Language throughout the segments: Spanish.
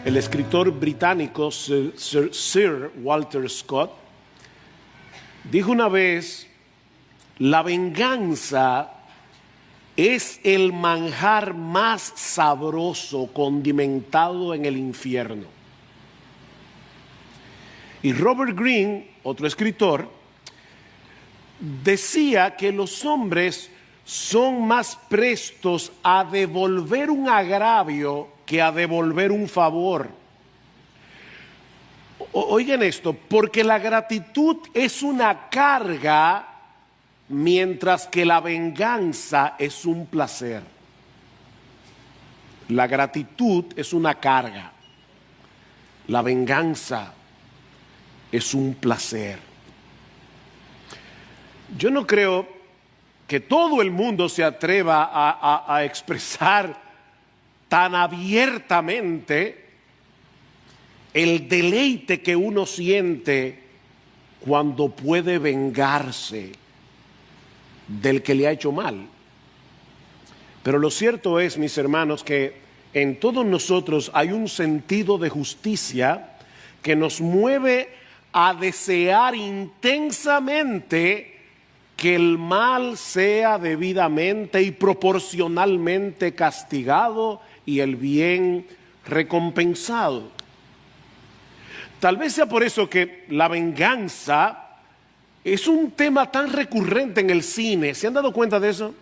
El escritor británico Sir Walter Scott dijo una vez: la venganza es el manjar más sabroso condimentado en el infierno. Y Robert Greene, otro escritor, decía que los hombres son más prestos a devolver un agravio que a devolver un favor. Oigan esto, porque la gratitud es una carga, mientras que la venganza es un placer. La gratitud es una carga, la venganza es un placer. Yo no creo que todo el mundo se atreva a expresar tan abiertamente el deleite que uno siente cuando puede vengarse del que le ha hecho mal. Pero lo cierto es, mis hermanos, que en todos nosotros hay un sentido de justicia que nos mueve a desear intensamente que el mal sea debidamente y proporcionalmente castigado y el bien recompensado. Tal vez sea por eso que la venganza es un tema tan recurrente en el cine. ¿Se han dado cuenta de eso?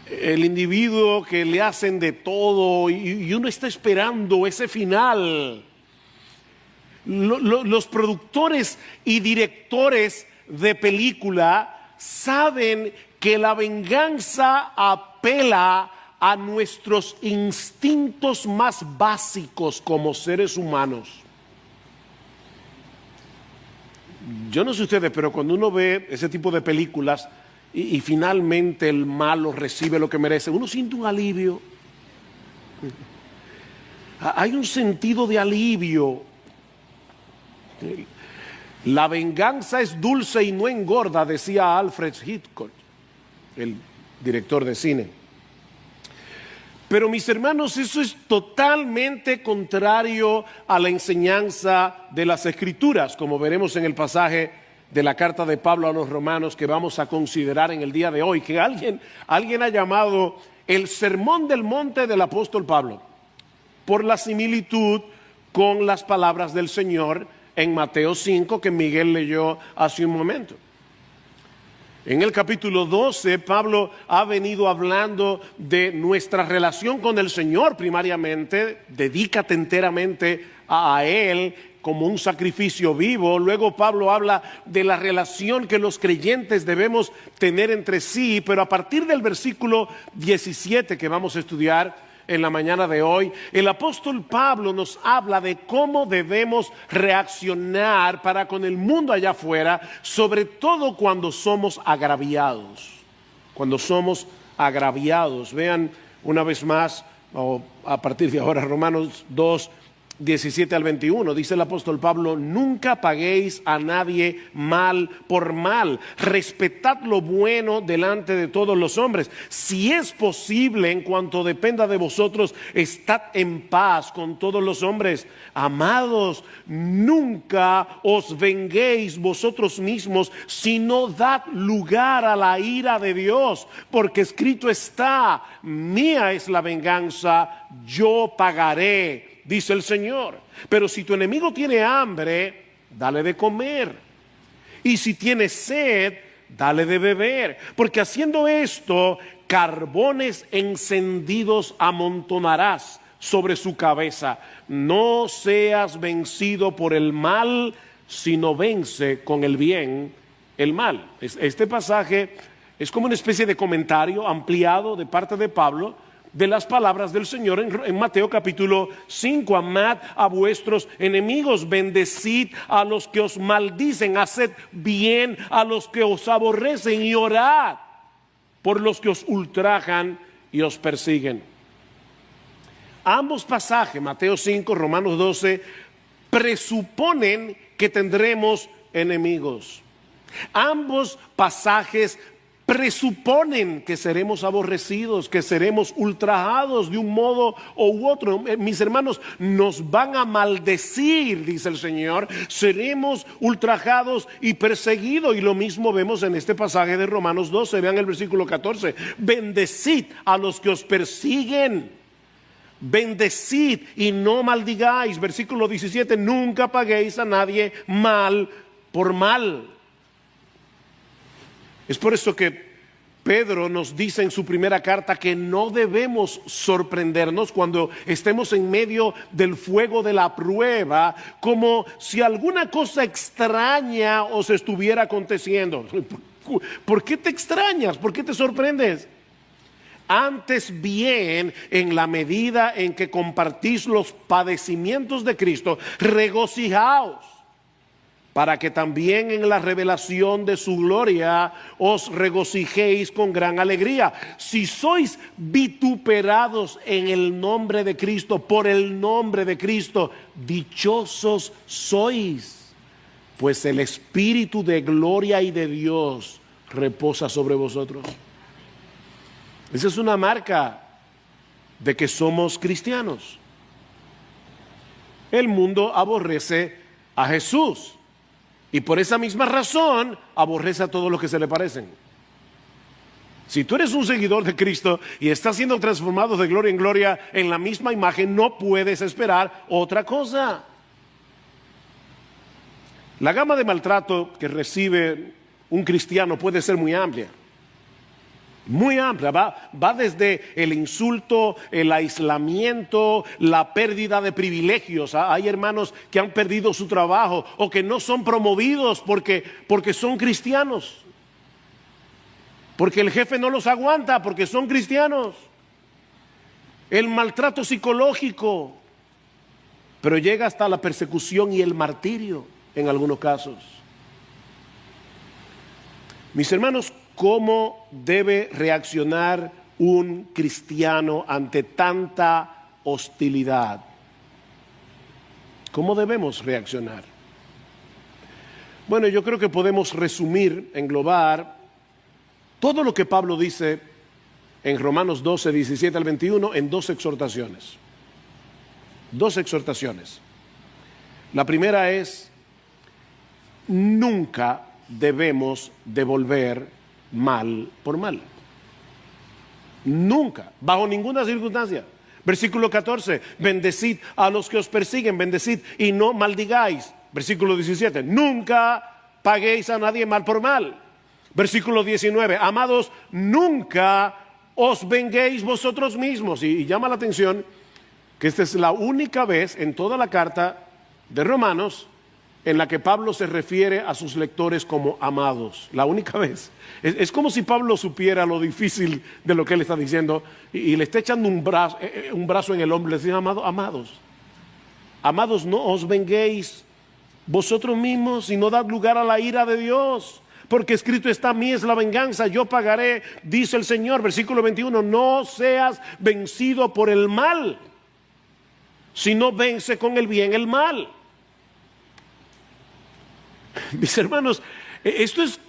El individuo que le hacen de todo y uno está esperando ese final. Los productores y directores de película saben que la venganza apela a nuestros instintos más básicos como seres humanos. Yo no sé ustedes, pero cuando uno ve ese tipo de películas y finalmente el malo recibe lo que merece, uno siente un alivio. Hay un sentido de alivio. La venganza es dulce y no engorda, decía Alfred Hitchcock, el director de cine. Pero mis hermanos, eso es totalmente contrario a la enseñanza de las Escrituras, como veremos en el pasaje de la carta de Pablo a los Romanos que vamos a considerar en el día de hoy, que alguien ha llamado el Sermón del Monte del apóstol Pablo, por la similitud con las palabras del Señor en Mateo 5 que Miguel leyó hace un momento. En el capítulo 12, Pablo ha venido hablando de nuestra relación con el Señor primariamente. Dedícate enteramente a Él como un sacrificio vivo. Luego Pablo habla de la relación que los creyentes debemos tener entre sí. Pero a partir del versículo 17 que vamos a estudiar en la mañana de hoy, el apóstol Pablo nos habla de cómo debemos reaccionar para con el mundo allá afuera, sobre todo cuando somos agraviados. Cuando somos agraviados. Vean una vez más, a partir de ahora, Romanos 2, 17 al 21, dice el apóstol Pablo: nunca paguéis a nadie mal por mal, respetad lo bueno delante de todos los hombres. Si es posible, en cuanto dependa de vosotros, estad en paz con todos los hombres. Amados, nunca os venguéis vosotros mismos, sino dad lugar a la ira de Dios, porque escrito está: mía es la venganza, yo pagaré, dice el Señor. Pero si tu enemigo tiene hambre, dale de comer. Y si tiene sed, dale de beber. Porque haciendo esto, carbones encendidos amontonarás sobre su cabeza. No seas vencido por el mal, sino vence con el bien el mal. Este pasaje es como una especie de comentario ampliado de parte de Pablo de las palabras del Señor en Mateo capítulo 5. Amad a vuestros enemigos, bendecid a los que os maldicen, haced bien a los que os aborrecen y orad por los que os ultrajan y os persiguen. Ambos pasajes, Mateo 5, Romanos 12, presuponen que tendremos enemigos. Ambos pasajes presuponen que seremos aborrecidos, que seremos ultrajados de un modo u otro. Mis hermanos, nos van a maldecir, dice el Señor, seremos ultrajados y perseguidos. Y lo mismo vemos en este pasaje de Romanos 12, vean el versículo 14. Bendecid a los que os persiguen, bendecid y no maldigáis. Versículo 17, nunca paguéis a nadie mal por mal. Es por eso que Pedro nos dice en su primera carta que no debemos sorprendernos cuando estemos en medio del fuego de la prueba, como si alguna cosa extraña os estuviera aconteciendo. ¿Por qué te extrañas? ¿Por qué te sorprendes? Antes bien, en la medida en que compartís los padecimientos de Cristo, regocijaos, para que también en la revelación de su gloria os regocijéis con gran alegría. Si sois vituperados en el nombre de Cristo, por el nombre de Cristo, dichosos sois, pues el Espíritu de gloria y de Dios reposa sobre vosotros. Esa es una marca de que somos cristianos. El mundo aborrece a Jesús. Y por esa misma razón aborrece a todos los que se le parecen. Si tú eres un seguidor de Cristo y estás siendo transformado de gloria en gloria en la misma imagen, no puedes esperar otra cosa. La gama de maltrato que recibe un cristiano puede ser muy amplia. Muy amplia, va desde el insulto, el aislamiento, la pérdida de privilegios. Hay hermanos que han perdido su trabajo o que no son promovidos porque son cristianos. Porque el jefe no los aguanta porque son cristianos. El maltrato psicológico, pero llega hasta la persecución y el martirio en algunos casos. Mis hermanos, ¿cómo debe reaccionar un cristiano ante tanta hostilidad? ¿Cómo debemos reaccionar? Bueno, yo creo que podemos resumir, englobar todo lo que Pablo dice en Romanos 12, 17 al 21 en dos exhortaciones. Dos exhortaciones. La primera es: nunca debemos devolver mal por mal. Nunca, bajo ninguna circunstancia. Versículo 14, bendecid a los que os persiguen, bendecid y no maldigáis. Versículo 17, nunca paguéis a nadie mal por mal. Versículo 19, amados, nunca os venguéis vosotros mismos. Y llama la atención que esta es la única vez en toda la carta de Romanos en la que Pablo se refiere a sus lectores como amados. La única vez. Es como si Pablo supiera lo difícil de lo que él está diciendo y le está echando un brazo en el hombro. Le dice: amados, no os venguéis vosotros mismos y no dad lugar a la ira de Dios. Porque escrito está: mí es la venganza, yo pagaré, dice el Señor. Versículo 21, no seas vencido por el mal, sino vence con el bien el mal. Mis hermanos, esto es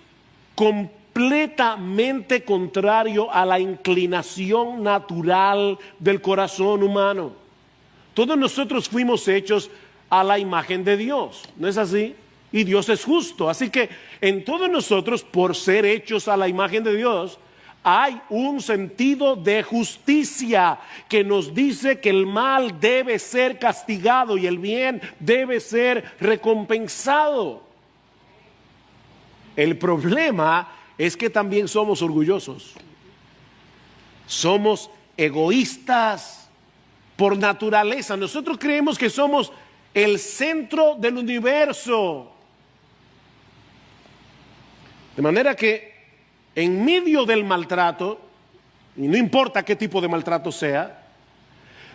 completamente contrario a la inclinación natural del corazón humano. Todos nosotros fuimos hechos a la imagen de Dios, ¿no es así? Y Dios es justo, así que en todos nosotros, por ser hechos a la imagen de Dios, hay un sentido de justicia que nos dice que el mal debe ser castigado y el bien debe ser recompensado. El problema es que también somos orgullosos. Somos egoístas por naturaleza. Nosotros creemos que somos el centro del universo. De manera que en medio del maltrato, y no importa qué tipo de maltrato sea,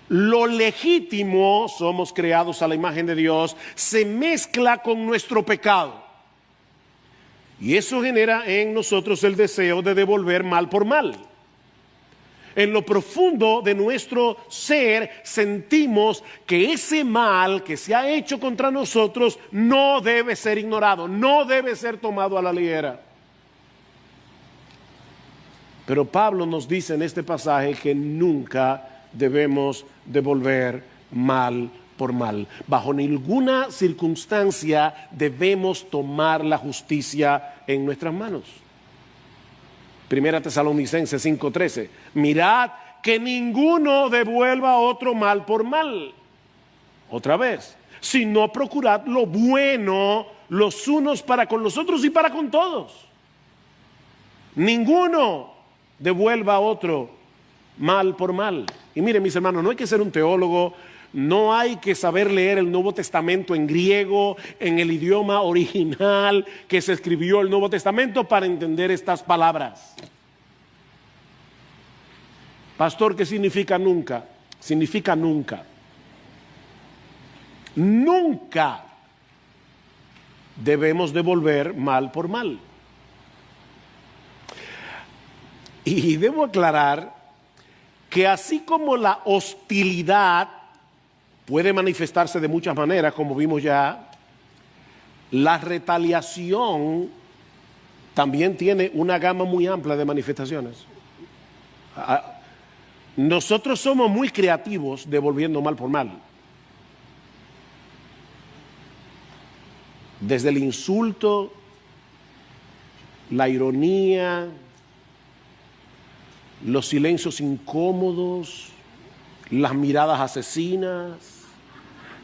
lo legítimo, somos creados a la imagen de Dios, se mezcla con nuestro pecado. Y eso genera en nosotros el deseo de devolver mal por mal. En lo profundo de nuestro ser sentimos que ese mal que se ha hecho contra nosotros no debe ser ignorado, no debe ser tomado a la ligera. Pero Pablo nos dice en este pasaje que nunca debemos devolver mal por mal. Bajo ninguna circunstancia debemos tomar la justicia en nuestras manos. Primera Tesalonicenses 5:13. Mirad que ninguno devuelva a otro mal por mal. Otra vez, sino procurad lo bueno los unos para con los otros y para con todos. Ninguno devuelva a otro mal por mal. Y miren, mis hermanos, no hay que ser un teólogo, no hay que saber leer el Nuevo Testamento en griego, en el idioma original que se escribió el Nuevo Testamento para entender estas palabras. Pastor, ¿qué significa nunca? Significa nunca. Nunca debemos devolver mal por mal. Y debo aclarar que así como la hostilidad puede manifestarse de muchas maneras, como vimos ya, la retaliación también tiene una gama muy amplia de manifestaciones. Nosotros somos muy creativos devolviendo mal por mal. Desde el insulto, la ironía, los silencios incómodos, las miradas asesinas,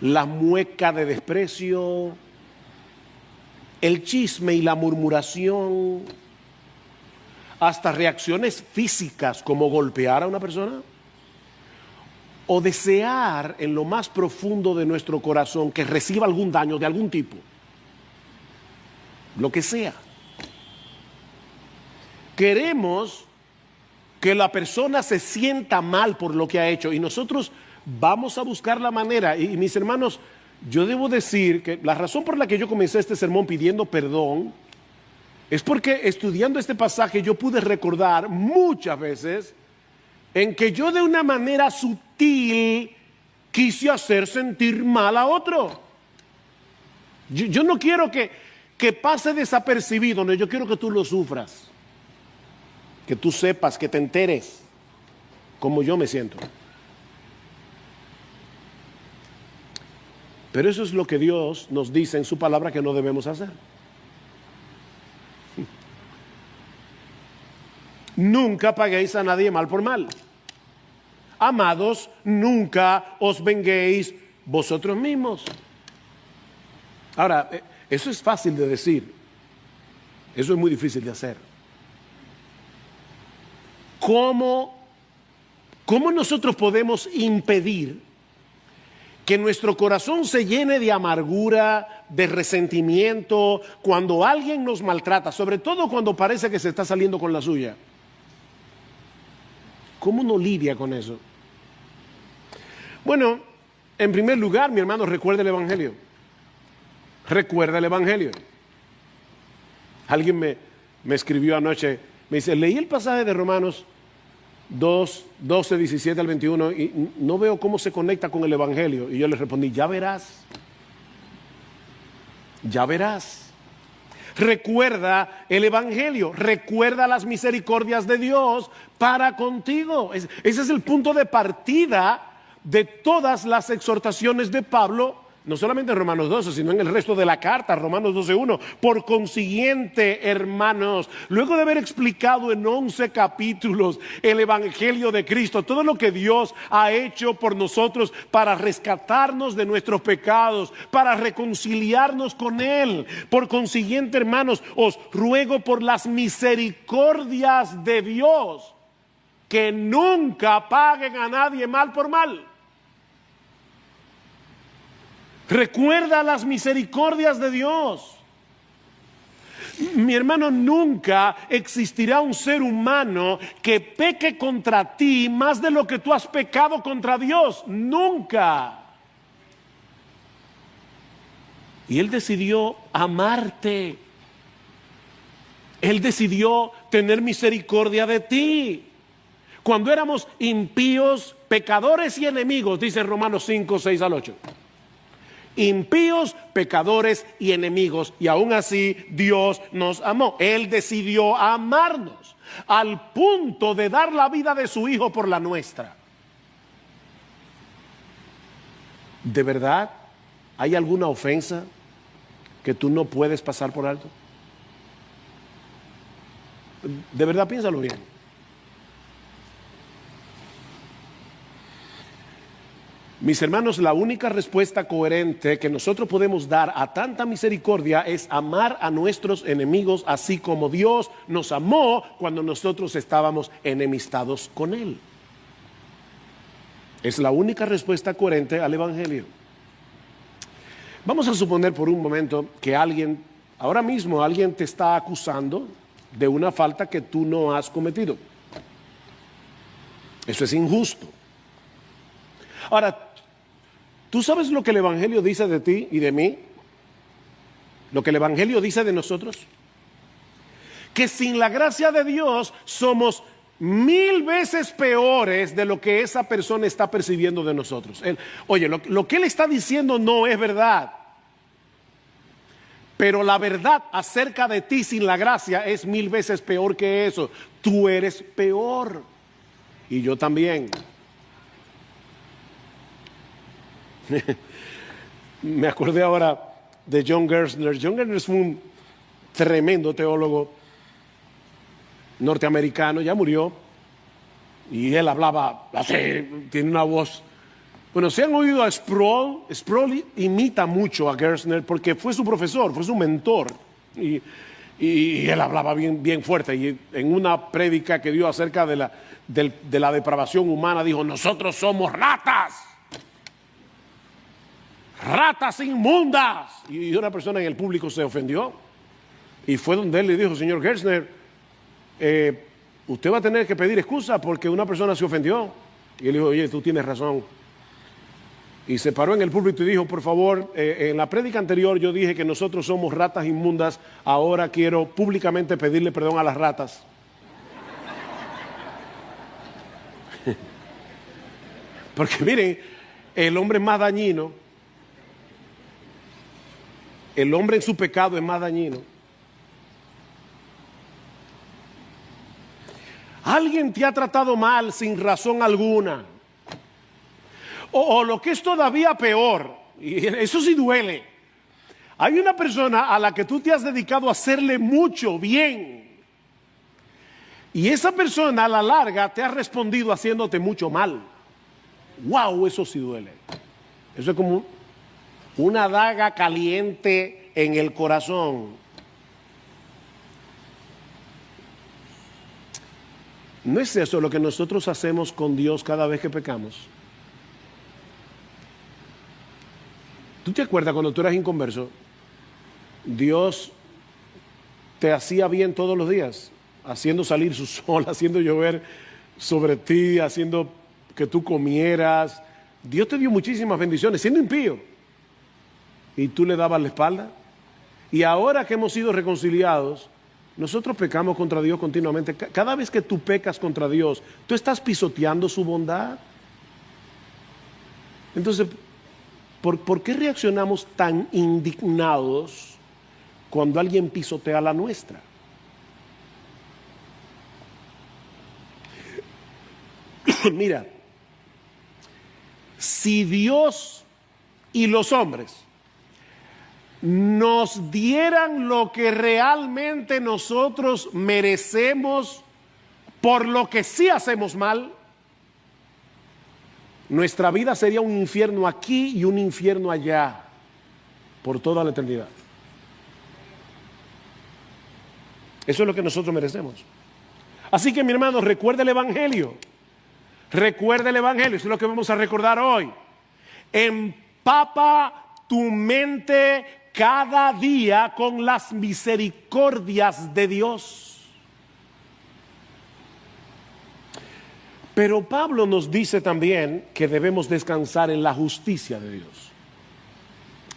la mueca de desprecio, el chisme y la murmuración, hasta reacciones físicas como golpear a una persona o desear en lo más profundo de nuestro corazón que reciba algún daño de algún tipo, lo que sea. Queremos que la persona se sienta mal por lo que ha hecho y nosotros vamos a buscar la manera. Y mis hermanos, yo debo decir que la razón por la que yo comencé este sermón pidiendo perdón es porque estudiando este pasaje yo pude recordar muchas veces en que yo de una manera sutil quise hacer sentir mal a otro. Yo no quiero que pase desapercibido, no, yo quiero que tú lo sufras, que tú sepas, que te enteres cómo yo me siento. Pero eso es lo que Dios nos dice en su palabra que no debemos hacer. Nunca paguéis a nadie mal por mal. Amados, nunca os venguéis vosotros mismos. Ahora, eso es fácil de decir. Eso es muy difícil de hacer. ¿Cómo nosotros podemos impedir que nuestro corazón se llene de amargura, de resentimiento, cuando alguien nos maltrata, sobre todo cuando parece que se está saliendo con la suya? ¿Cómo uno lidia con eso? Bueno, en primer lugar, mi hermano, recuerda el Evangelio. Recuerda el Evangelio. Alguien me escribió anoche, me dice, leí el pasaje de Romanos 2, 12, 17 al 21 y no veo cómo se conecta con el Evangelio. Y yo le respondí, ya verás. Ya verás. Recuerda el Evangelio, recuerda las misericordias de Dios para contigo. Ese es el punto de partida de todas las exhortaciones de Pablo, no solamente en Romanos 12, sino en el resto de la carta, Romanos 12:1. Por consiguiente, hermanos, luego de haber explicado en 11 capítulos el Evangelio de Cristo, todo lo que Dios ha hecho por nosotros para rescatarnos de nuestros pecados, para reconciliarnos con Él. Por consiguiente, hermanos, os ruego por las misericordias de Dios que nunca paguen a nadie mal por mal. Recuerda las misericordias de Dios. Mi hermano, nunca existirá un ser humano que peque contra ti más de lo que tú has pecado contra Dios. Nunca. Y Él decidió amarte. Él decidió tener misericordia de ti. Cuando éramos impíos, pecadores y enemigos, dice Romanos 5, 6 al 8. impíos, pecadores y enemigos. Y aún así Dios nos amó. Él decidió amarnos al punto de dar la vida de su Hijo por la nuestra. ¿De verdad hay alguna ofensa que tú no puedes pasar por alto? De verdad, piénsalo bien. Mis hermanos, la única respuesta coherente que nosotros podemos dar a tanta misericordia es amar a nuestros enemigos así como Dios nos amó cuando nosotros estábamos enemistados con Él. Es la única respuesta coherente al Evangelio. Vamos a suponer por un momento que ahora mismo alguien te está acusando de una falta que tú no has cometido. Eso es injusto. Ahora, ¿tú sabes lo que el Evangelio dice de ti y de mí? Lo que el Evangelio dice de nosotros. Que sin la gracia de Dios somos 1000 veces peores de lo que esa persona está percibiendo de nosotros. Lo que él está diciendo no es verdad. Pero la verdad acerca de ti sin la gracia es 1000 veces peor que eso. Tú eres peor. Y yo también. Me acordé ahora de John Gerstner. John Gerstner fue un tremendo teólogo norteamericano, ya murió, y él hablaba así, tiene una voz. Bueno, si han oído a Sproul, Sproul imita mucho a Gerstner porque fue su profesor, fue su mentor, y él hablaba bien fuerte, y en una prédica que dio acerca de la depravación humana dijo: nosotros somos ratas inmundas. Y una persona en el público se ofendió, y fue donde él le dijo: señor Gerstner, usted va a tener que pedir excusa porque una persona se ofendió. Y él dijo: oye, tú tienes razón. Y se paró en el púlpito y dijo: por favor, en la prédica anterior yo dije que nosotros somos ratas inmundas, ahora quiero públicamente pedirle perdón a las ratas. Porque miren, el hombre es más dañino, el hombre en su pecado es más dañino. Alguien te ha tratado mal sin razón alguna. O lo que es todavía peor, y eso sí duele. Hay una persona a la que tú te has dedicado a hacerle mucho bien, y esa persona a la larga te ha respondido haciéndote mucho mal. ¡Wow! Eso sí duele. Eso es como una daga caliente en el corazón. ¿No es eso lo que nosotros hacemos con Dios cada vez que pecamos? ¿Tú te acuerdas cuando tú eras inconverso? Dios te hacía bien todos los días, haciendo salir su sol, haciendo llover sobre ti, haciendo que tú comieras. Dios te dio muchísimas bendiciones, siendo impío. Y tú le dabas la espalda. Y ahora que hemos sido reconciliados, nosotros pecamos contra Dios continuamente. Cada vez que tú pecas contra Dios, tú estás pisoteando su bondad. Entonces, ¿por qué reaccionamos tan indignados cuando alguien pisotea la nuestra? Mira, si Dios y los hombres nos dieran lo que realmente nosotros merecemos por lo que sí hacemos mal, nuestra vida sería un infierno aquí y un infierno allá por toda la eternidad. Eso es lo que nosotros merecemos. Así que, mi hermano, recuerda el Evangelio. Recuerda el Evangelio, eso es lo que vamos a recordar hoy. Empapa tu mente cada día con las misericordias de Dios. Pero Pablo nos dice también que debemos descansar en la justicia de Dios.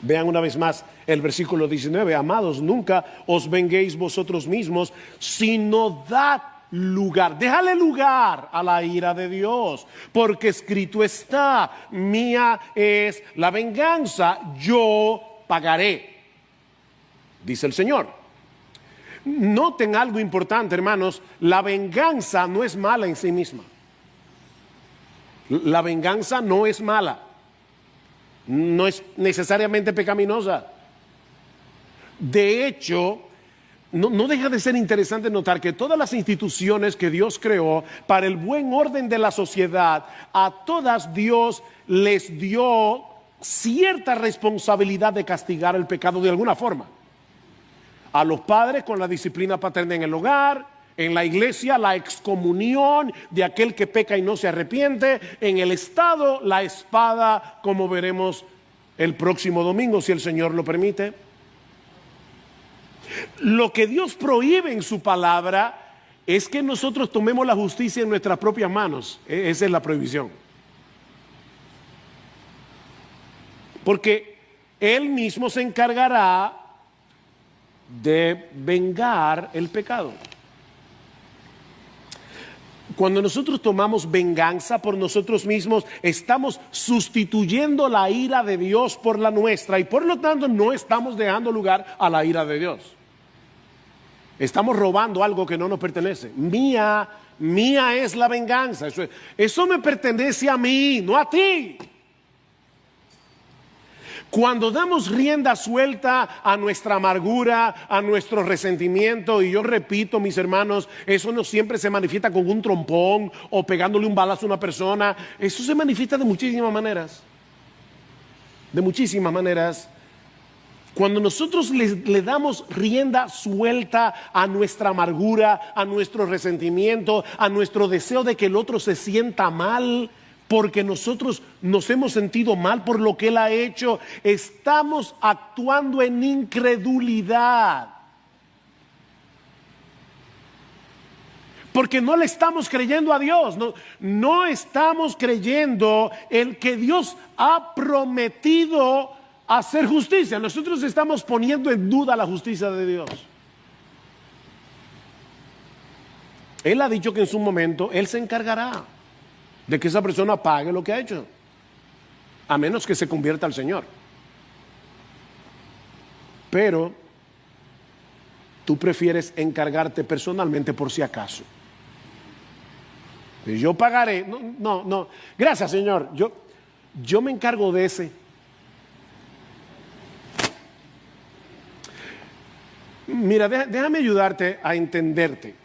Vean una vez más el versículo 19. Amados, nunca os venguéis vosotros mismos, sino dad lugar, déjale lugar a la ira de Dios, porque escrito está, mía es la venganza, yo pagaré, dice el Señor. Noten algo importante, hermanos, la venganza no es mala en sí misma. La venganza no es mala, no es necesariamente pecaminosa. De hecho, no deja de ser interesante notar que todas las instituciones que Dios creó para el buen orden de la sociedad, a todas Dios les dio cierta responsabilidad de castigar el pecado de alguna forma. A los padres con la disciplina paterna en el hogar, en la iglesia la excomunión de aquel que peca y no se arrepiente, en el Estado la espada, como veremos el próximo domingo si el Señor lo permite. Lo que Dios prohíbe en su palabra es que nosotros tomemos la justicia en nuestras propias manos. Esa es la prohibición. Porque Él mismo se encargará de vengar el pecado. Cuando nosotros tomamos venganza por nosotros mismos, estamos sustituyendo la ira de Dios por la nuestra y por lo tanto no estamos dejando lugar a la ira de Dios. Estamos robando algo que no nos pertenece. Mía es la venganza. Eso me pertenece a mí, no a ti. Cuando damos rienda suelta a nuestra amargura, a nuestro resentimiento, y yo repito, mis hermanos, eso no siempre se manifiesta con un trompón o pegándole un balazo a una persona. Eso se manifiesta de muchísimas maneras. De muchísimas maneras. Cuando nosotros le damos rienda suelta a nuestra amargura, a nuestro resentimiento, a nuestro deseo de que el otro se sienta mal, porque nosotros nos hemos sentido mal por lo que Él ha hecho, estamos actuando en incredulidad. Porque no le estamos creyendo a Dios, no estamos creyendo el que Dios ha prometido hacer justicia. Nosotros estamos poniendo en duda la justicia de Dios. Él ha dicho que en su momento Él se encargará de que esa persona pague lo que ha hecho, a menos que se convierta al Señor. Pero tú prefieres encargarte personalmente por si acaso. Yo pagaré. No. Gracias, Señor. Yo me encargo de ese. Mira, déjame ayudarte a entenderte.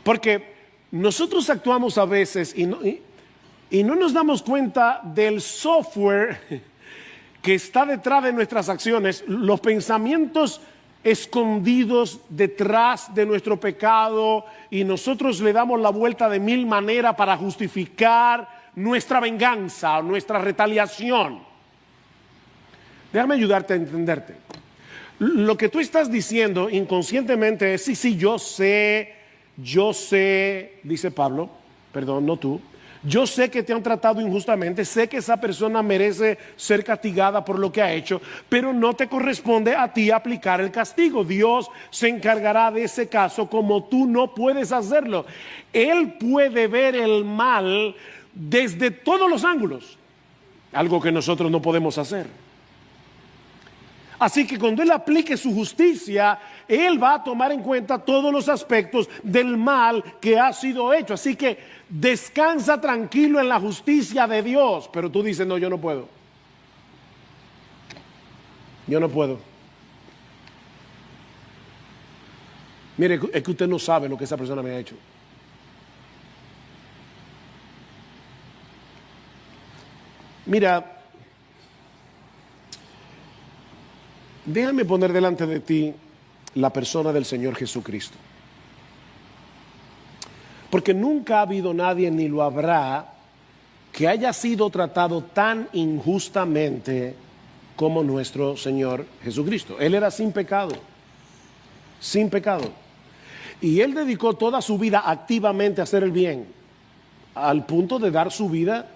Porque nosotros actuamos a veces y no nos damos cuenta del software que está detrás de nuestras acciones, los pensamientos escondidos detrás de nuestro pecado, y nosotros le damos la vuelta de mil maneras para justificar nuestra venganza o nuestra retaliación. Déjame ayudarte a entenderte. Lo que tú estás diciendo inconscientemente es, sí, yo sé, dice Pablo, perdón, no tú, yo sé que te han tratado injustamente, sé que esa persona merece ser castigada por lo que ha hecho, pero no te corresponde a ti aplicar el castigo. Dios se encargará de ese caso, como tú no puedes hacerlo. Él puede ver el mal desde todos los ángulos, algo que nosotros no podemos hacer. Así que cuando Él aplique su justicia, Él va a tomar en cuenta todos los aspectos del mal que ha sido hecho. Así que descansa tranquilo en la justicia de Dios. Pero tú dices, no, yo no puedo. Yo no puedo. Mire, es que usted no sabe lo que esa persona me ha hecho. Mira, déjame poner delante de ti la persona del Señor Jesucristo. Porque nunca ha habido nadie, ni lo habrá, que haya sido tratado tan injustamente como nuestro Señor Jesucristo. Él era sin pecado, sin pecado. Y Él dedicó toda su vida activamente a hacer el bien, al punto de dar su vida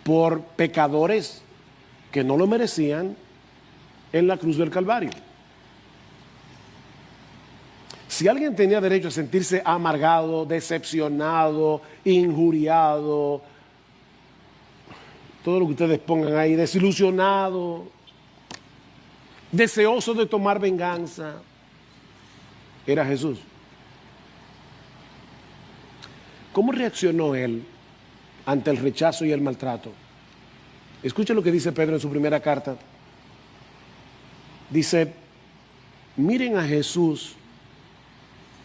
por pecadores que no lo merecían, en la cruz del Calvario. Si alguien tenía derecho a sentirse amargado, decepcionado, injuriado, todo lo que ustedes pongan ahí, desilusionado, deseoso de tomar venganza, era Jesús. ¿Cómo reaccionó él ante el rechazo y el maltrato? Escuche lo que dice Pedro en su primera carta. Dice, miren a Jesús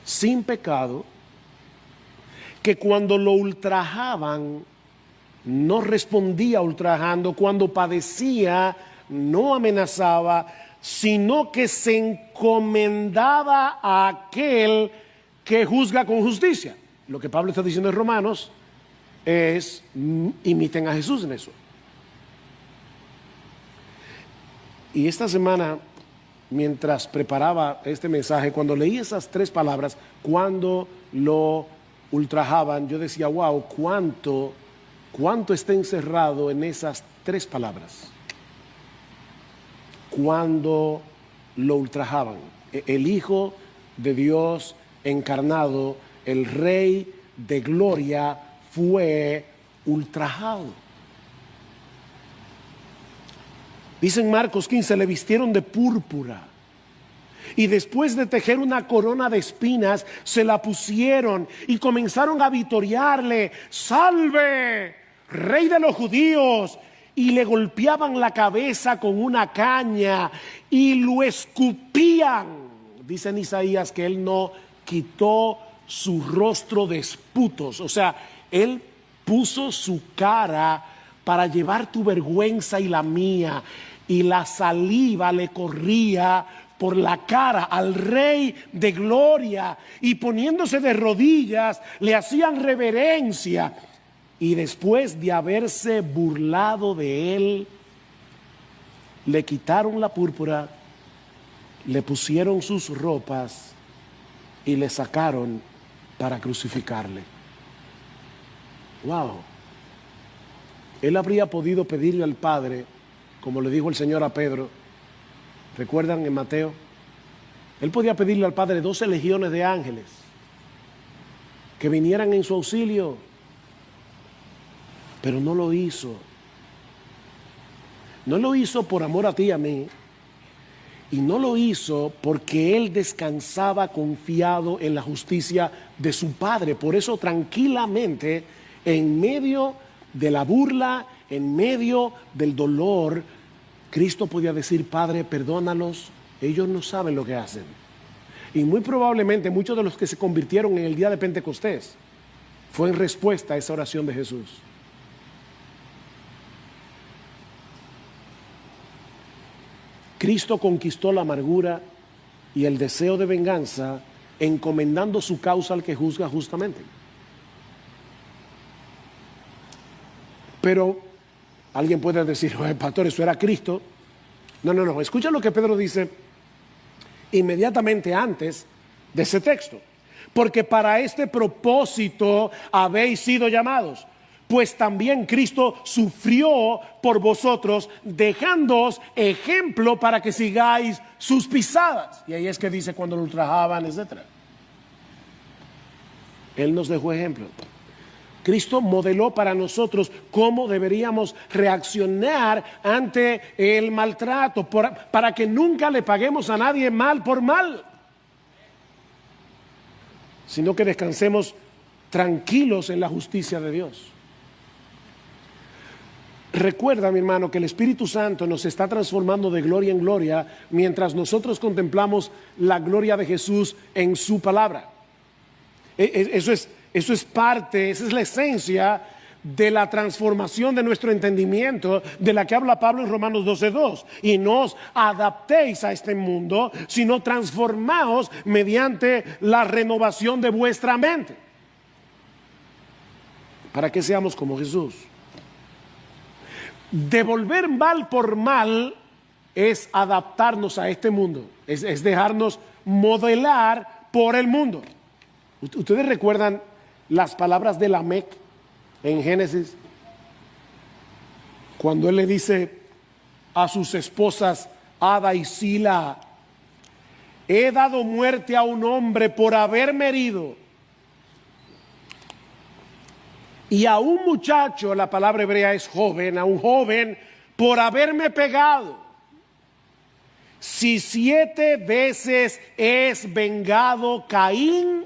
sin pecado, que cuando lo ultrajaban, no respondía ultrajando, cuando padecía, no amenazaba, sino que se encomendaba a aquel que juzga con justicia. Lo que Pablo está diciendo en Romanos es, imiten a Jesús en eso. Y esta semana, mientras preparaba este mensaje, cuando leí esas tres palabras, cuando lo ultrajaban, yo decía, wow, cuánto está encerrado en esas tres palabras. Cuando lo ultrajaban, el Hijo de Dios encarnado, el Rey de gloria, fue ultrajado. Dice en Marcos 15, le vistieron de púrpura y después de tejer una corona de espinas, se la pusieron y comenzaron a vitorearle, ¡salve, Rey de los judíos! Y le golpeaban la cabeza con una caña y lo escupían. Dice en Isaías que él no quitó su rostro de esputos, o sea, él puso su cara para llevar tu vergüenza y la mía, y la saliva le corría por la cara al Rey de gloria, y poniéndose de rodillas le hacían reverencia, y después de haberse burlado de él, le quitaron la púrpura, le pusieron sus ropas y le sacaron para crucificarle. Wow. Él habría podido pedirle al Padre, como le dijo el Señor a Pedro, ¿recuerdan en Mateo? Él podía pedirle al Padre 12 legiones de ángeles que vinieran en su auxilio, pero no lo hizo. No lo hizo por amor a ti y a mí, y no lo hizo porque él descansaba confiado en la justicia de su Padre. Por eso tranquilamente, en medio de la burla, en medio del dolor, Cristo podía decir, Padre, perdónalos, ellos no saben lo que hacen. Y muy probablemente muchos de los que se convirtieron en el día de Pentecostés fue en respuesta a esa oración de Jesús. Cristo conquistó la amargura y el deseo de venganza, encomendando su causa al que juzga justamente. Pero alguien puede decir, oye, pastor, eso era Cristo. No, escucha lo que Pedro dice inmediatamente antes de ese texto. Porque para este propósito habéis sido llamados, pues también Cristo sufrió por vosotros, dejándoos ejemplo para que sigáis sus pisadas. Y ahí es que dice cuando lo ultrajaban, etc. Él nos dejó ejemplo. Cristo modeló para nosotros cómo deberíamos reaccionar ante el maltrato, para que nunca le paguemos a nadie mal por mal, sino que descansemos tranquilos en la justicia de Dios. Recuerda, mi hermano, que el Espíritu Santo nos está transformando de gloria en gloria mientras nosotros contemplamos la gloria de Jesús en su palabra. Eso es parte, esa es la esencia de la transformación de nuestro entendimiento, de la que habla Pablo en Romanos 12:2. Y no os adaptéis a este mundo, sino transformaos mediante la renovación de vuestra mente, para que seamos como Jesús. Devolver mal por mal es adaptarnos a este mundo, es dejarnos modelar por el mundo. ¿Ustedes recuerdan las palabras de Lamec en Génesis? Cuando él le dice a sus esposas Ada y Sila, he dado muerte a un hombre por haberme herido, y a un muchacho, la palabra hebrea es joven, a un joven por haberme pegado. Si 7 veces es vengado Caín,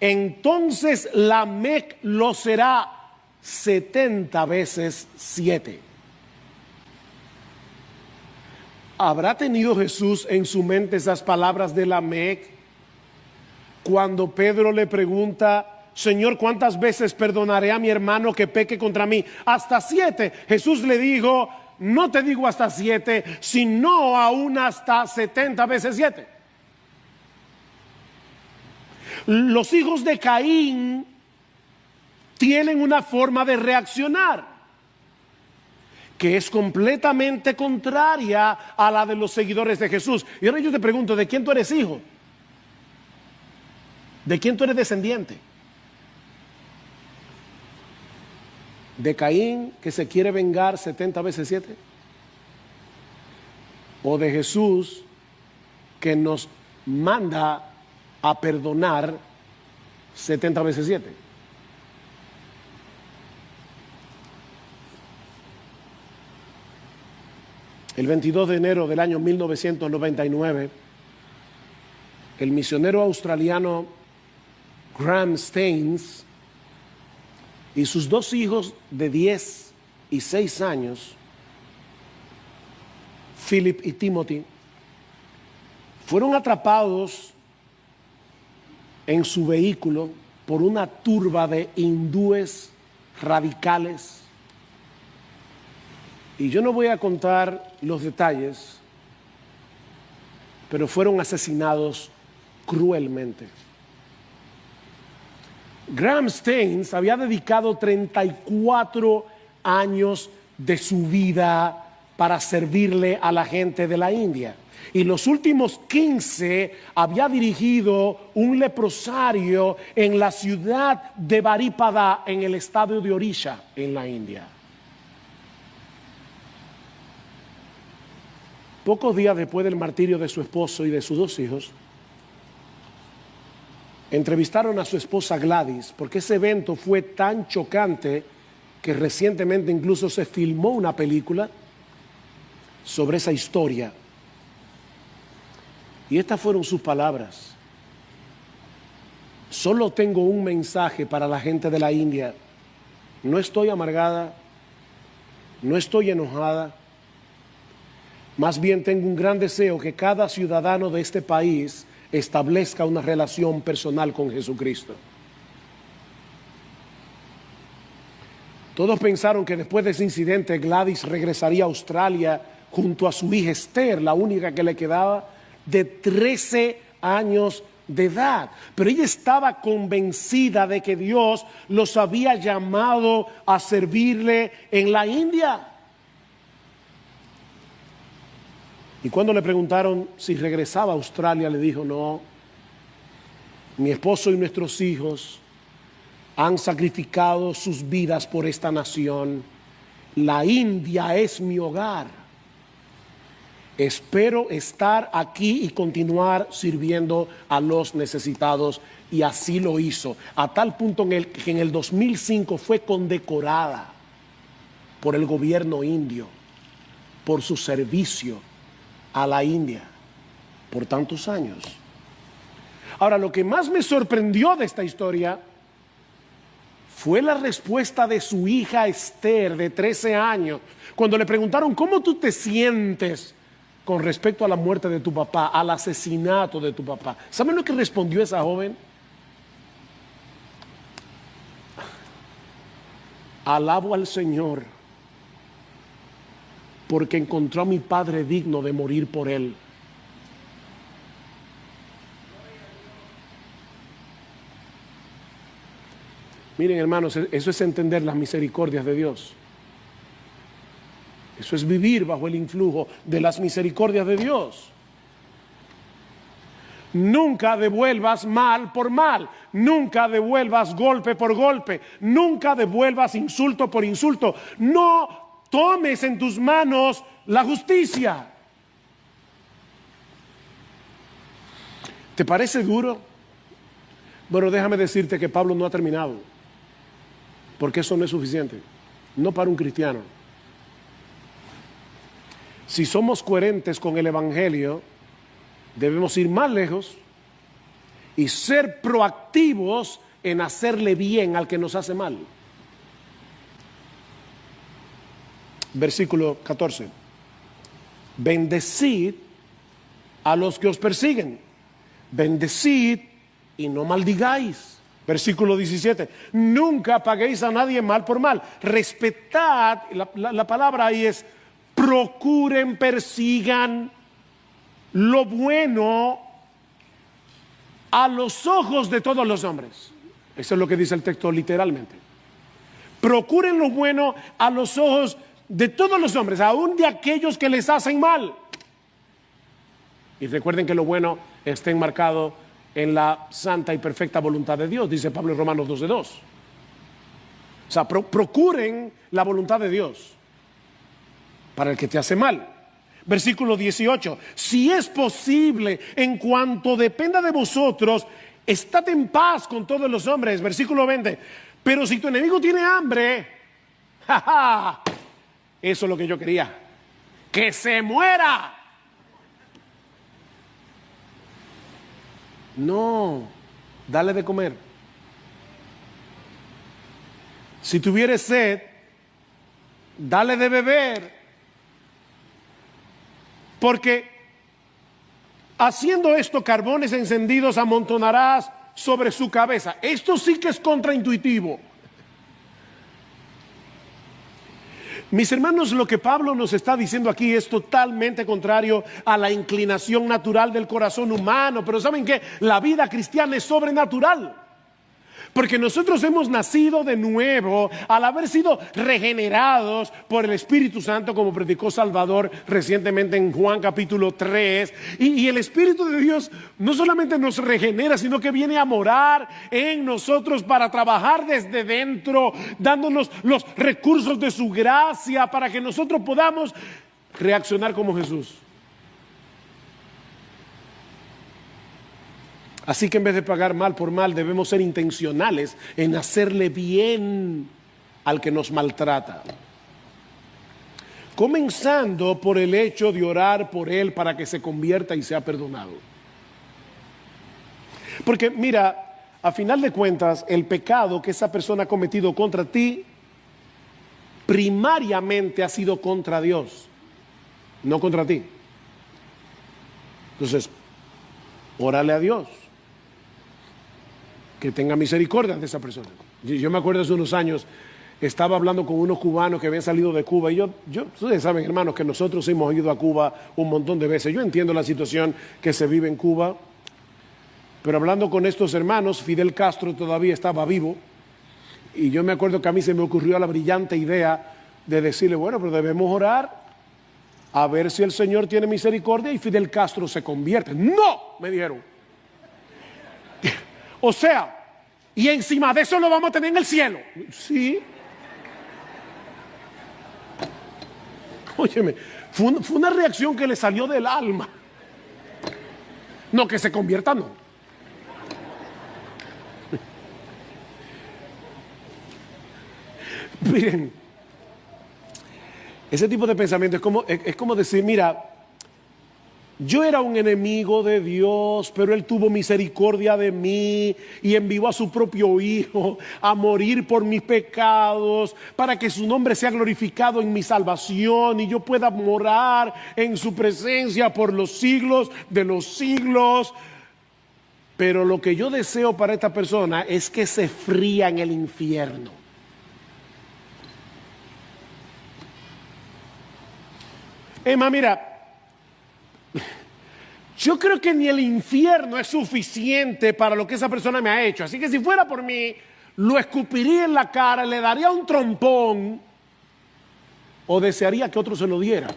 entonces Lamec lo será 70 veces 7. ¿Habrá tenido Jesús en su mente esas palabras de Lamec cuando Pedro le pregunta: Señor, ¿cuántas veces perdonaré a mi hermano que peque contra mí? Hasta 7. Jesús le dijo: no te digo hasta 7, sino aún hasta 70 veces 7. Los hijos de Caín tienen una forma de reaccionar que es completamente contraria a la de los seguidores de Jesús. Y ahora yo te pregunto, ¿de quién tú eres hijo? ¿De quién tú eres descendiente? ¿De Caín, que se quiere vengar 70 veces 7? ¿O de Jesús, que nos manda a perdonar 70 veces 7? El 22 de enero del año 1999, el misionero australiano Graham Staines y sus 2 hijos de 10 y 6 años, Philip y Timothy, fueron atrapados en su vehículo por una turba de hindúes radicales. Y yo no voy a contar los detalles, pero fueron asesinados cruelmente. Graham Staines había dedicado 34 años de su vida para servirle a la gente de la India. Y los últimos 15 había dirigido un leprosario en la ciudad de Baripada, en el estado de Orissa, en la India. Pocos días después del martirio de su esposo y de sus 2 hijos, entrevistaron a su esposa Gladys, porque ese evento fue tan chocante que recientemente incluso se filmó una película sobre esa historia. Y estas fueron sus palabras: solo tengo un mensaje para la gente de la India. No estoy amargada, no estoy enojada. Más bien tengo un gran deseo que cada ciudadano de este país establezca una relación personal con Jesucristo. Todos pensaron que después de ese incidente Gladys regresaría a Australia junto a su hija Esther, la única que le quedaba, de 13 años de edad. Pero ella estaba convencida de que Dios los había llamado a servirle en la India. Y cuando le preguntaron si regresaba a Australia, le dijo: no, mi esposo y nuestros hijos han sacrificado sus vidas por esta nación. La India es mi hogar. Espero estar aquí y continuar sirviendo a los necesitados. Y así lo hizo, a tal punto que en el 2005 fue condecorada por el gobierno indio por su servicio a la India por tantos años. Ahora, lo que más me sorprendió de esta historia fue la respuesta de su hija Esther, de 13 años, cuando le preguntaron: ¿cómo tú te sientes con respecto a la muerte de tu papá, al asesinato de tu papá? ¿Saben lo que respondió esa joven? Alabo al Señor porque encontró a mi padre digno de morir por él. Miren, hermanos, eso es entender las misericordias de Dios. Eso es vivir bajo el influjo de las misericordias de Dios. Nunca devuelvas mal por mal, nunca devuelvas golpe por golpe, nunca devuelvas insulto por insulto. No tomes en tus manos la justicia. ¿Te parece duro? Bueno, déjame decirte que Pablo no ha terminado, porque eso no es suficiente, no para un cristiano. Si somos coherentes con el Evangelio, debemos ir más lejos y ser proactivos en hacerle bien al que nos hace mal. Versículo 14. Bendecid a los que os persiguen. Bendecid y no maldigáis. Versículo 17. Nunca paguéis a nadie mal por mal. Respetad, la palabra ahí es procuren, persigan lo bueno a los ojos de todos los hombres. Eso es lo que dice el texto literalmente. Procuren lo bueno a los ojos de todos los hombres, aún de aquellos que les hacen mal. Y recuerden que lo bueno está enmarcado en la santa y perfecta voluntad de Dios, dice Pablo en Romanos 12:2. O sea, procuren la voluntad de Dios para el que te hace mal. Versículo 18. Si es posible, en cuanto dependa de vosotros, estad en paz con todos los hombres. Versículo 20. Pero si tu enemigo tiene hambre, ¡ja! Eso es lo que yo quería. ¡Que se muera! No, dale de comer. Si tuviere sed, dale de beber. Porque haciendo esto, carbones encendidos amontonarás sobre su cabeza. Esto sí que es contraintuitivo. Mis hermanos, lo que Pablo nos está diciendo aquí es totalmente contrario a la inclinación natural del corazón humano. Pero ¿saben qué? La vida cristiana es sobrenatural. Porque nosotros hemos nacido de nuevo al haber sido regenerados por el Espíritu Santo, como predicó Salvador recientemente en Juan capítulo 3. Y el Espíritu de Dios no solamente nos regenera, sino que viene a morar en nosotros para trabajar desde dentro, dándonos los recursos de su gracia para que nosotros podamos reaccionar como Jesús. Así que en vez de pagar mal por mal, debemos ser intencionales en hacerle bien al que nos maltrata. Comenzando por el hecho de orar por él para que se convierta y sea perdonado. Porque mira, a final de cuentas, el pecado que esa persona ha cometido contra ti, primariamente ha sido contra Dios, no contra ti. Entonces, órale a Dios que tenga misericordia de esa persona. Yo me acuerdo hace unos años, estaba hablando con unos cubanos que habían salido de Cuba y ustedes saben, hermanos, que nosotros hemos ido a Cuba un montón de veces. Yo entiendo la situación que se vive en Cuba, pero hablando con estos hermanos, Fidel Castro todavía estaba vivo y yo me acuerdo que a mí se me ocurrió la brillante idea de decirle, bueno, pero debemos orar a ver si el Señor tiene misericordia y Fidel Castro se convierte. ¡No!, me dijeron. O sea, y encima de eso lo vamos a tener en el cielo. Sí. Óyeme, fue una reacción que le salió del alma. No, que se convierta, no. Miren, ese tipo de pensamiento es como decir, mira, yo era un enemigo de Dios, pero Él tuvo misericordia de mí y envió a su propio Hijo a morir por mis pecados para que su nombre sea glorificado en mi salvación y yo pueda morar en su presencia por los siglos de los siglos. Pero lo que yo deseo para esta persona es que se fría en el infierno. Emma, mira, yo creo que ni el infierno es suficiente para lo que esa persona me ha hecho. Así que si fuera por mí, lo escupiría en la cara, le daría un trompón o desearía que otro se lo diera.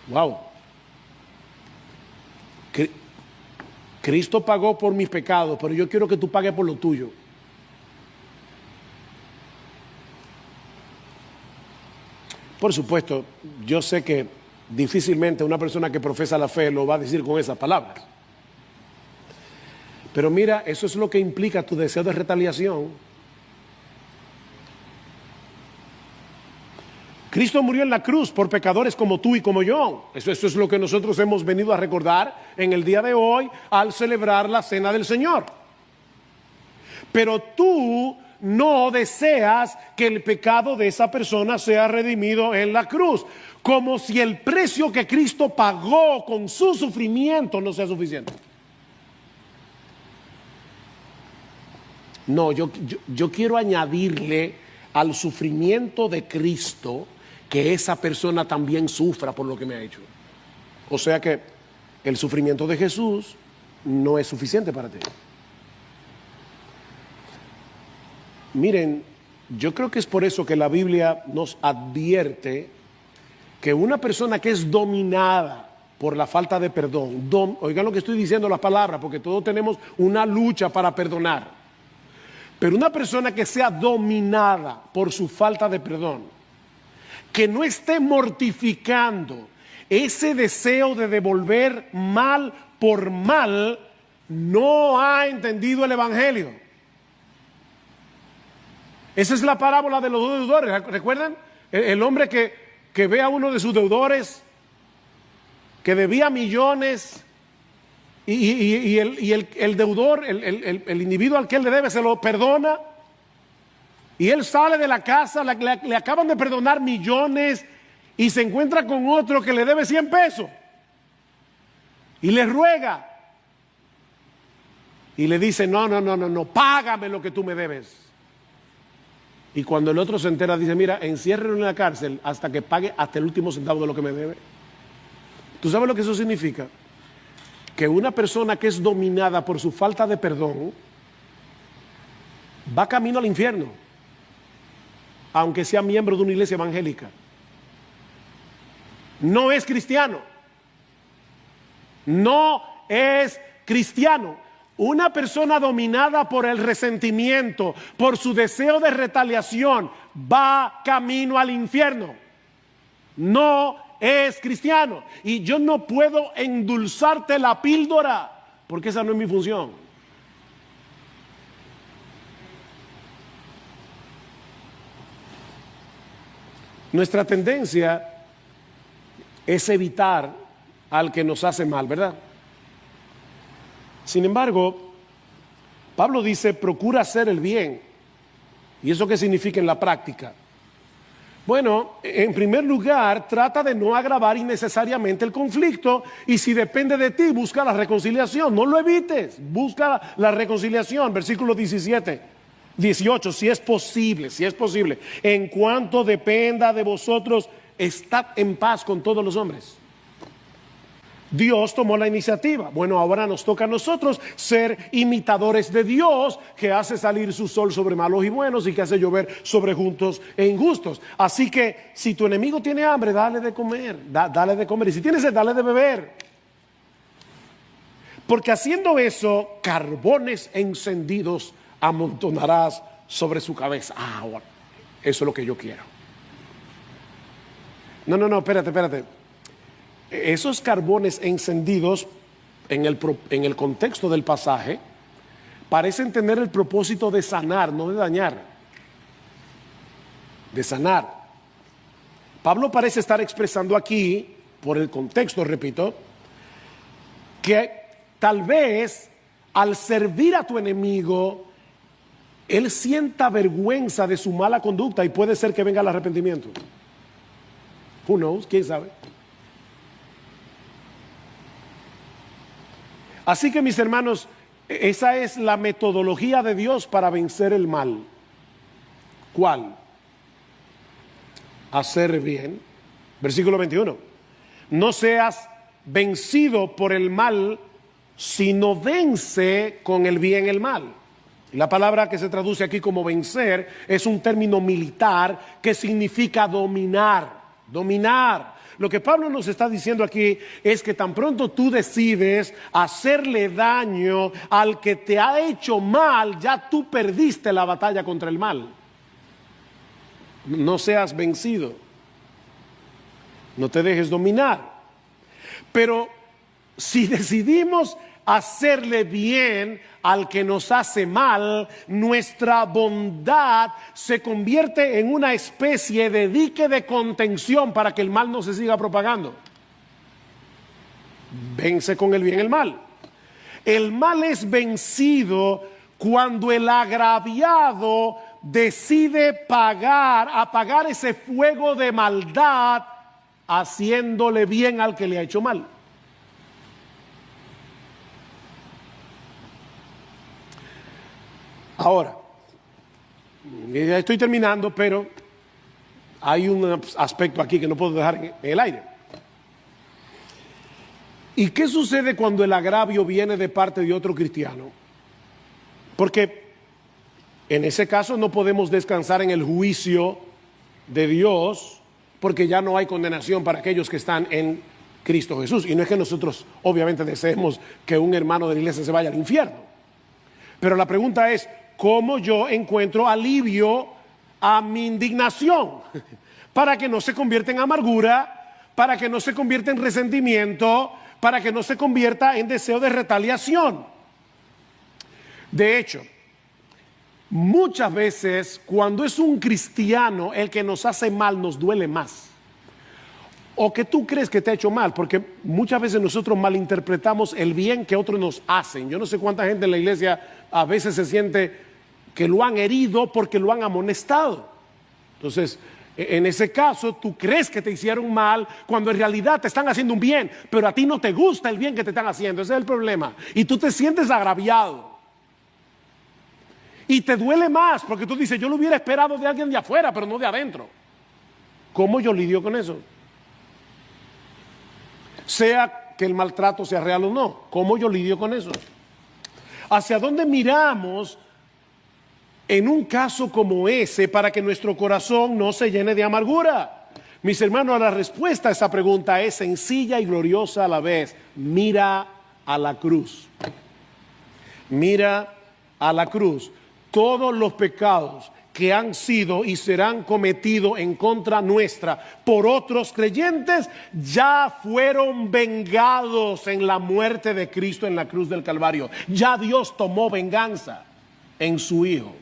Wow. Cristo pagó por mis pecados, pero yo quiero que tú pagues por lo tuyo. Por supuesto, yo sé que difícilmente una persona que profesa la fe lo va a decir con esas palabras. Pero mira, eso es lo que implica tu deseo de retaliación. Cristo murió en la cruz por pecadores como tú y como yo. Eso es lo que nosotros hemos venido a recordar en el día de hoy al celebrar la Cena del Señor. Pero tú no deseas que el pecado de esa persona sea redimido en la cruz, como si el precio que Cristo pagó con su sufrimiento no sea suficiente. No, yo quiero añadirle al sufrimiento de Cristo que esa persona también sufra por lo que me ha hecho. O sea que el sufrimiento de Jesús no es suficiente para ti. Miren, yo creo que es por eso que la Biblia nos advierte que una persona que es dominada por la falta de perdón, oigan lo que estoy diciendo, las palabras, porque todos tenemos una lucha para perdonar. Pero una persona que sea dominada por su falta de perdón, que no esté mortificando ese deseo de devolver mal por mal, no ha entendido el Evangelio. Esa es la parábola de los dos deudores. ¿Recuerdan? El hombre que ve a uno de sus deudores que debía millones y el deudor, el individuo al que él le debe, se lo perdona. Y él sale de la casa, le acaban de perdonar millones y se encuentra con otro que le debe 100 pesos. Y le ruega. Y le dice, no, págame lo que tú me debes. Y cuando el otro se entera, dice, mira, enciérrelo en la cárcel hasta que pague hasta el último centavo de lo que me debe. ¿Tú sabes lo que eso significa? Que una persona que es dominada por su falta de perdón va camino al infierno, aunque sea miembro de una iglesia evangélica. No es cristiano. No es cristiano. Una persona dominada por el resentimiento, por su deseo de retaliación, va camino al infierno. No es cristiano. Y yo no puedo endulzarte la píldora, porque esa no es mi función. Nuestra tendencia es evitar al que nos hace mal, ¿verdad? Sin embargo, Pablo dice, procura hacer el bien. ¿Y eso qué significa en la práctica? Bueno, en primer lugar, trata de no agravar innecesariamente el conflicto y si depende de ti, busca la reconciliación. No lo evites, busca la reconciliación. Versículo 18, si es posible. En cuanto dependa de vosotros, estad en paz con todos los hombres. Dios tomó la iniciativa. Bueno, ahora nos toca a nosotros ser imitadores de Dios, que hace salir su sol sobre malos y buenos y que hace llover sobre justos e injustos. Así que si tu enemigo tiene hambre, dale de comer, dale de comer. Y si tienes sed, dale de beber. Porque haciendo eso, carbones encendidos amontonarás sobre su cabeza. Ahora, eso es lo que yo quiero. No, espérate. Esos carbones encendidos en el contexto del pasaje parecen tener el propósito de sanar, no de dañar. De sanar. Pablo parece estar expresando aquí, por el contexto, repito, que tal vez al servir a tu enemigo, él sienta vergüenza de su mala conducta y puede ser que venga el arrepentimiento. Who knows? ¿Quién sabe? Así que mis hermanos, esa es la metodología de Dios para vencer el mal. ¿Cuál? Hacer bien. Versículo 21. No seas vencido por el mal, sino vence con el bien el mal. La palabra que se traduce aquí como vencer es un término militar que significa dominar. Lo que Pablo nos está diciendo aquí es que tan pronto tú decides hacerle daño al que te ha hecho mal, ya tú perdiste la batalla contra el mal. No seas vencido. No te dejes dominar. Pero si decidimos hacerle bien al que nos hace mal, nuestra bondad se convierte en una especie de dique de contención para que el mal no se siga propagando. Vence con el bien el mal. El mal es vencido cuando el agraviado decide apagar ese fuego de maldad haciéndole bien al que le ha hecho mal. Ahora, ya estoy terminando, pero hay un aspecto aquí que no puedo dejar en el aire. ¿Y qué sucede cuando el agravio viene de parte de otro cristiano? Porque en ese caso no podemos descansar en el juicio de Dios, porque ya no hay condenación para aquellos que están en Cristo Jesús. Y no es que nosotros obviamente deseemos que un hermano de la iglesia se vaya al infierno. Pero la pregunta es, ¿cómo yo encuentro alivio a mi indignación? Para que no se convierta en amargura, para que no se convierta en resentimiento, para que no se convierta en deseo de retaliación. De hecho, muchas veces cuando es un cristiano el que nos hace mal, nos duele más. O que tú crees que te ha hecho mal, porque muchas veces nosotros malinterpretamos el bien que otros nos hacen. Yo no sé cuánta gente en la iglesia a veces se siente que lo han herido porque lo han amonestado. Entonces, en ese caso, tú crees que te hicieron mal cuando en realidad te están haciendo un bien, pero a ti no te gusta el bien que te están haciendo. Ese es el problema. Y tú te sientes agraviado. Y te duele más porque tú dices, yo lo hubiera esperado de alguien de afuera, pero no de adentro. ¿Cómo yo lidio con eso? Sea que el maltrato sea real o no, ¿cómo yo lidio con eso? ¿Hacia dónde miramos en un caso como ese para que nuestro corazón no se llene de amargura? Mis hermanos, la respuesta a esa pregunta es sencilla y gloriosa a la vez. Mira a la cruz. Mira a la cruz. Todos los pecados que han sido y serán cometidos en contra nuestra por otros creyentes ya fueron vengados en la muerte de Cristo en la cruz del Calvario. Ya Dios tomó venganza en su Hijo.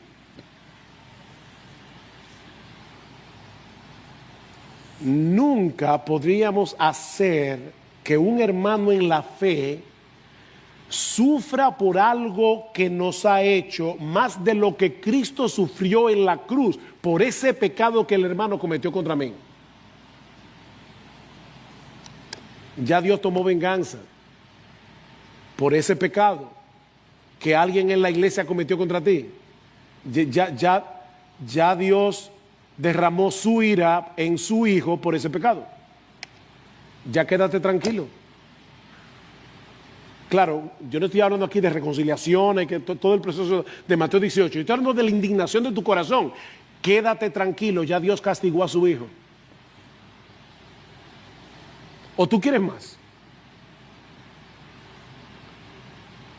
Nunca podríamos hacer que un hermano en la fe sufra por algo que nos ha hecho más de lo que Cristo sufrió en la cruz por ese pecado que el hermano cometió contra mí. Ya Dios tomó venganza por ese pecado que alguien en la iglesia cometió contra ti. Ya Dios derramó su ira en su Hijo por ese pecado. Ya quédate tranquilo. Claro, yo no estoy hablando aquí de reconciliación y que todo el proceso de Mateo 18. Yo estoy hablando de la indignación de tu corazón. Quédate tranquilo, ya Dios castigó a su Hijo. ¿O tú quieres más?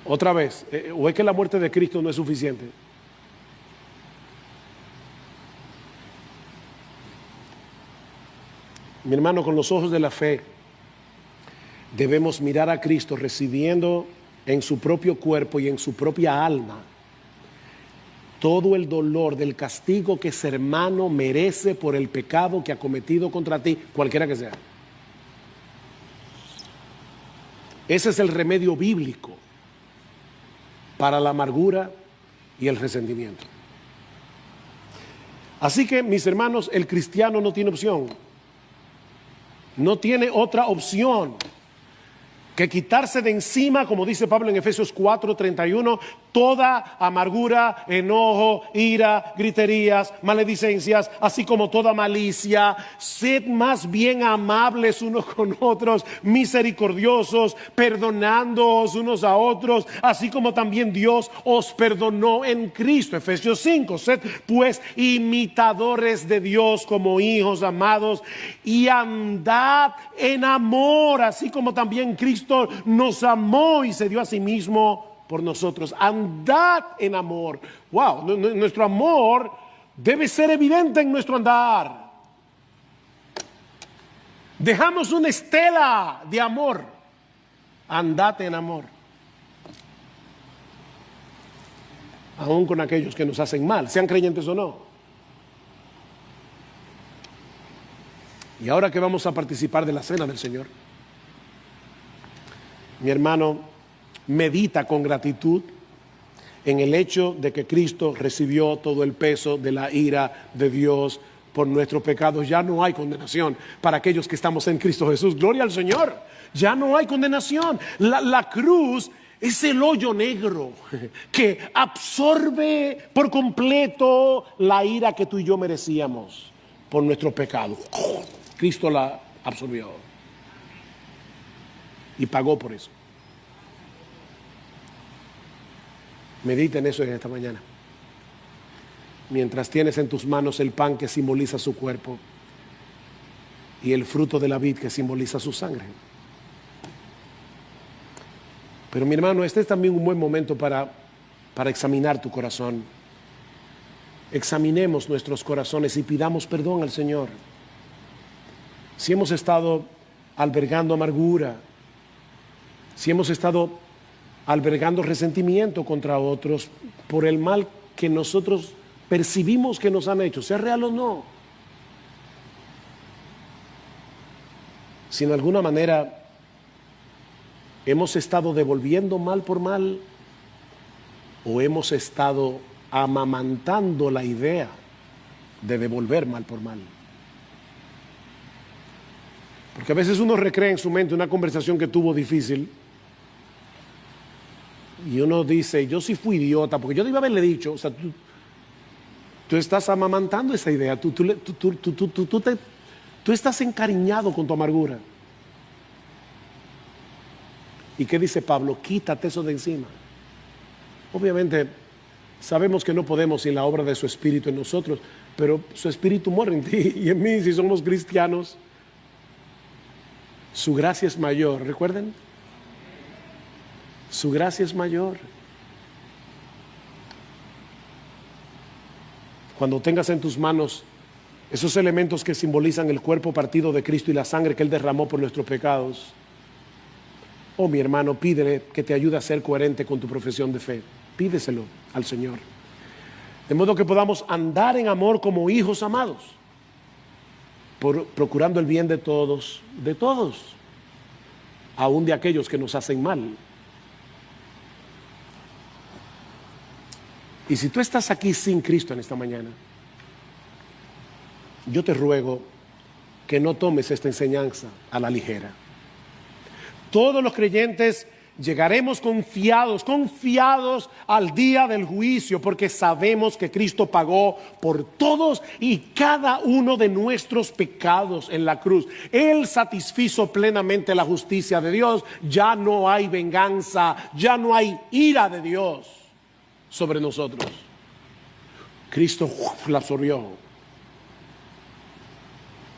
Otra vez, ¿o es que la muerte de Cristo no es suficiente? Mi hermano, con los ojos de la fe, debemos mirar a Cristo recibiendo en su propio cuerpo y en su propia alma todo el dolor del castigo que ese hermano merece por el pecado que ha cometido contra ti, cualquiera que sea. Ese es el remedio bíblico para la amargura y el resentimiento. Así que, mis hermanos, el cristiano no tiene opción. No tiene otra opción que quitarse de encima, como dice Pablo en Efesios 4:31, toda amargura, enojo, ira, griterías, maledicencias, así como toda malicia. Sed más bien amables unos con otros, misericordiosos, perdonándoos unos a otros, así como también Dios os perdonó en Cristo. Efesios 5, sed pues imitadores de Dios como hijos amados y andad en amor, así como también Cristo nos amó y se dio a sí mismo por nosotros. Andad en amor. Wow, nuestro amor debe ser evidente en nuestro andar. Dejamos una estela de amor. Andate en amor. Aún con aquellos que nos hacen mal, sean creyentes o no. Y ahora que vamos a participar de la cena del Señor, mi hermano, medita con gratitud en el hecho de que Cristo recibió todo el peso de la ira de Dios por nuestros pecados. Ya no hay condenación para aquellos que estamos en Cristo Jesús. Gloria al Señor. Ya no hay condenación. La cruz es el hoyo negro que absorbe por completo la ira que tú y yo merecíamos por nuestros pecados. Cristo la absorbió y pagó por eso. Medita en eso en esta mañana. Mientras tienes en tus manos el pan que simboliza su cuerpo y el fruto de la vid que simboliza su sangre. Pero mi hermano, este es también un buen momento para examinar tu corazón. Examinemos nuestros corazones y pidamos perdón al Señor. Si hemos estado albergando amargura, si hemos estado albergando resentimiento contra otros por el mal que nosotros percibimos que nos han hecho, sea real o no. Si en alguna manera hemos estado devolviendo mal por mal o hemos estado amamantando la idea de devolver mal por mal. Porque a veces uno recrea en su mente una conversación que tuvo difícil y uno dice, yo sí fui idiota, porque yo debí haberle dicho, o sea, tú estás amamantando esa idea, tú estás encariñado con tu amargura. ¿Y qué dice Pablo? Quítate eso de encima. Obviamente sabemos que no podemos sin la obra de su Espíritu en nosotros, pero su Espíritu mora en ti y en mí si somos cristianos. Su gracia es mayor, ¿recuerden? Su gracia es mayor. Cuando tengas en tus manos esos elementos que simbolizan el cuerpo partido de Cristo y la sangre que Él derramó por nuestros pecados, oh mi hermano, pídele que te ayude a ser coherente con tu profesión de fe. Pídeselo al Señor. De modo que podamos andar en amor como hijos amados, procurando el bien de todos, aún de aquellos que nos hacen mal. Y si tú estás aquí sin Cristo en esta mañana, yo te ruego que no tomes esta enseñanza a la ligera. Todos los creyentes llegaremos confiados al día del juicio, porque sabemos que Cristo pagó por todos y cada uno de nuestros pecados en la cruz. Él satisfizo plenamente la justicia de Dios. Ya no hay venganza, ya no hay ira de Dios sobre nosotros. Cristo la absorbió.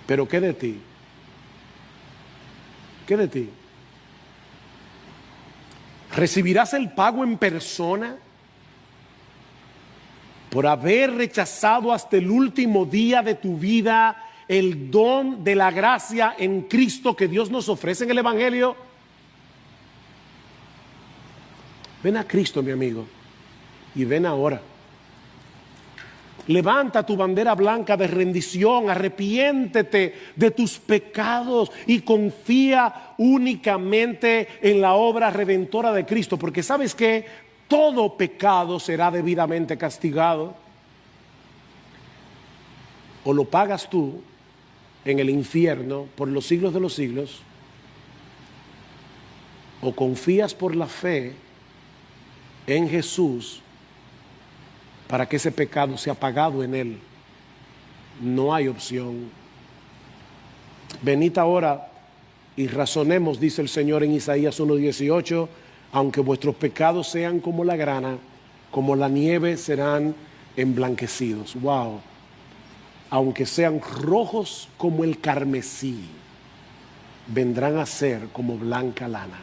Pero ¿qué de ti? ¿Qué de ti? ¿Recibirás el pago en persona por haber rechazado hasta el último día de tu vida el don de la gracia en Cristo que Dios nos ofrece en el Evangelio? Ven a Cristo, mi amigo, y ven ahora. Levanta tu bandera blanca de rendición, arrepiéntete de tus pecados y confía únicamente en la obra redentora de Cristo, porque sabes que todo pecado será debidamente castigado. O lo pagas tú en el infierno por los siglos de los siglos, o confías por la fe en Jesús para que ese pecado sea pagado en Él. No hay opción. Venid ahora y razonemos, dice el Señor en Isaías 1:18, aunque vuestros pecados sean como la grana, como la nieve serán emblanquecidos. Wow. Aunque sean rojos como el carmesí, vendrán a ser como blanca lana.